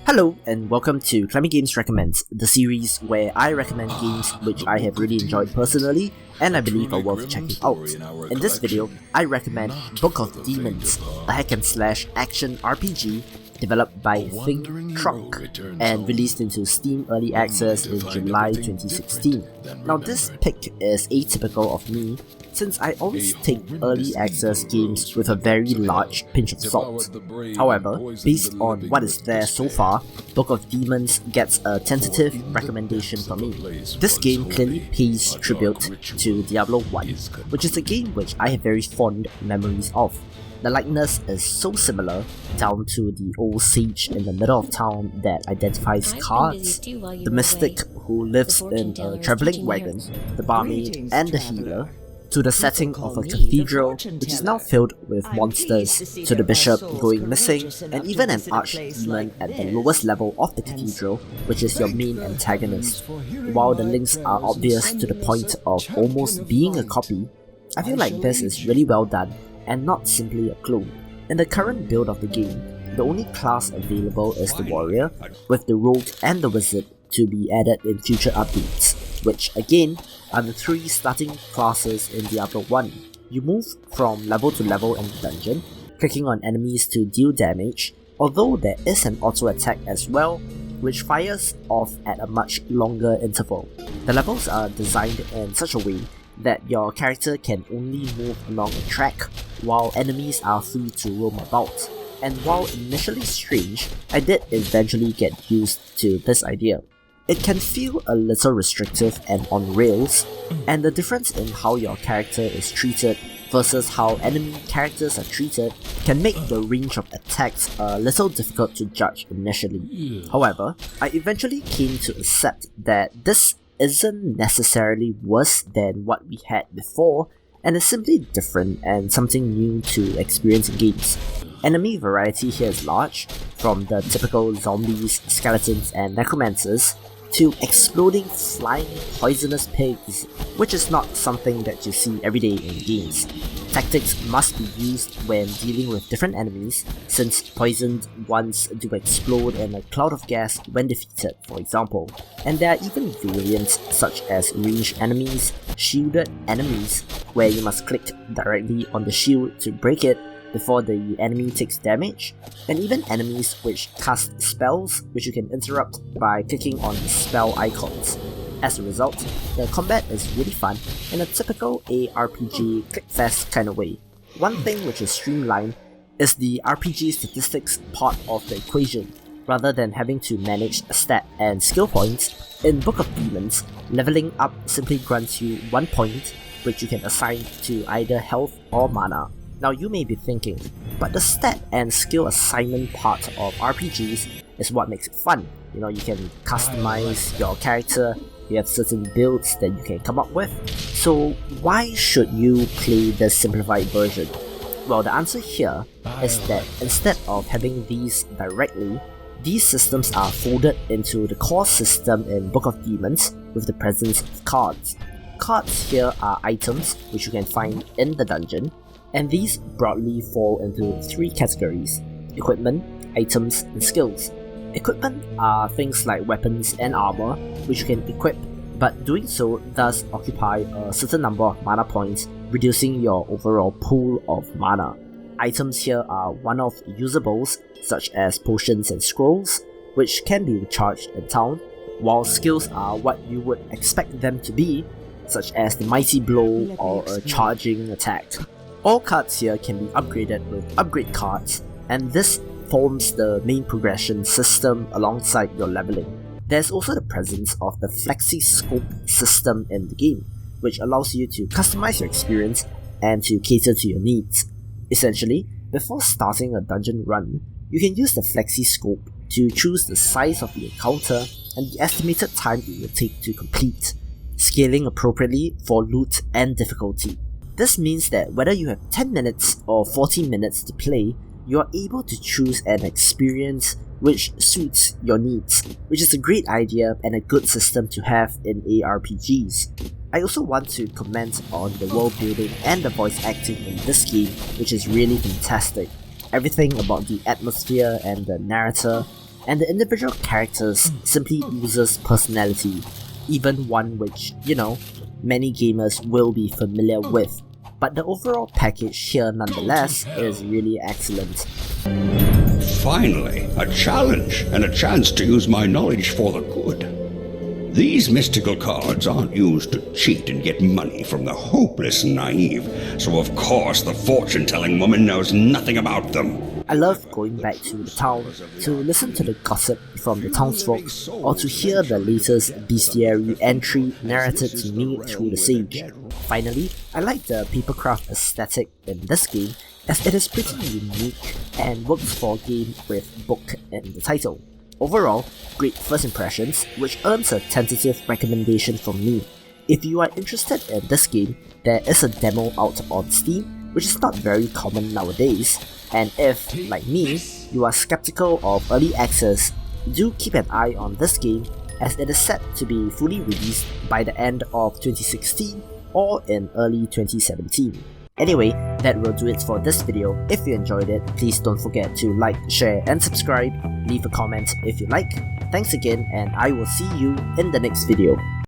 Hello and welcome to Climbing Games Recommends, the series where I recommend games which I have really enjoyed personally and I believe are worth checking out. In this video, I recommend Book of Demons, a hack and slash action RPG developed by Think Trunk and released into Steam Early Access in July 2016. Now this pick is atypical of me since I always take early access games with a very large pinch of salt. However, based on what is there so far, Book of Demons gets a tentative recommendation from me. This game clearly pays tribute to Diablo 1, which is a game which I have very fond memories of. The likeness is so similar, down to the old sage in the middle of town that identifies cards, the mystic who lives in a travelling wagon, the barmaid and the healer, to the setting of a cathedral which is now filled with monsters, to the bishop going missing, and even an archdemon at the lowest level of the cathedral, which is your main antagonist. While the links are obvious to the point of almost being a copy, I feel like this is really well done and not simply a clone. In the current build of the game, the only class available is the warrior, with the rogue and the wizard to be added in future updates, which again are the three starting classes in Diablo 1. You move from level to level in the dungeon, clicking on enemies to deal damage, although there is an auto attack as well, which fires off at a much longer interval. The levels are designed in such a way that your character can only move along a track, while enemies are free to roam about. And while initially strange, I did eventually get used to this idea. It can feel a little restrictive and on rails, and the difference in how your character is treated versus how enemy characters are treated can make the range of attacks a little difficult to judge initially. However, I eventually came to accept that this isn't necessarily worse than what we had before, and is simply different and something new to experience in games. Enemy variety here is large, from the typical zombies, skeletons and necromancers, to exploding flying poisonous pigs, which is not something that you see everyday in games. Tactics must be used when dealing with different enemies, since poisoned ones do explode in a cloud of gas when defeated, for example. And there are even variants such as ranged enemies, shielded enemies, where you must click directly on the shield to break it before the enemy takes damage, and even enemies which cast spells which you can interrupt by clicking on the spell icons. As a result, the combat is really fun in a typical ARPG clickfest kind of way. One thing which is streamlined is the RPG statistics part of the equation. Rather than having to manage stat and skill points, in Book of Demons, leveling up simply grants you 1 point, which you can assign to either health or mana. Now you may be thinking, but the stat and skill assignment part of RPGs is what makes it fun. You know, you can customize your character, you have certain builds that you can come up with. So why should you play this simplified version? Well, the answer here is that instead of having these directly, these systems are folded into the core system in Book of Demons with the presence of cards. Cards here are items which you can find in the dungeon, and these broadly fall into three categories: equipment, items, and skills. Equipment are things like weapons and armor, which you can equip, but doing so does occupy a certain number of mana points, reducing your overall pool of mana. Items here are one-off usables, such as potions and scrolls, which can be recharged in town, while skills are what you would expect them to be, such as the mighty blow or a charging attack. All cards here can be upgraded with upgrade cards, and this forms the main progression system alongside your leveling. There's also the presence of the Flexi Scope system in the game, which allows you to customize your experience and to cater to your needs. Essentially, before starting a dungeon run, you can use the Flexi Scope to choose the size of the encounter and the estimated time it will take to complete, scaling appropriately for loot and difficulty. This means that whether you have 10 minutes or 40 minutes to play, you are able to choose an experience which suits your needs, which is a great idea and a good system to have in ARPGs. I also want to comment on the world building and the voice acting in this game, which is really fantastic. Everything about the atmosphere and the narrator and the individual characters simply oozes personality, even one which, many gamers will be familiar with. But the overall package here nonetheless is really excellent. Finally, a challenge and a chance to use my knowledge for the good. These mystical cards aren't used to cheat and get money from the hopeless and naive, so of course the fortune-telling woman knows nothing about them. I love going back to the town to listen to the gossip from the townsfolk or to hear the latest bestiary entry narrated to me through the sage. Finally, I like the papercraft aesthetic in this game as it is pretty unique and works for a game with book in the title. Overall, great first impressions, which earns a tentative recommendation from me. If you are interested in this game, there is a demo out on Steam, which is not very common nowadays, and if, like me, you are skeptical of early access, do keep an eye on this game as it is set to be fully released by the end of 2016 or in early 2017. Anyway, that will do it for this video. If you enjoyed it, please don't forget to like, share and subscribe. Leave a comment if you like. Thanks again, and I will see you in the next video.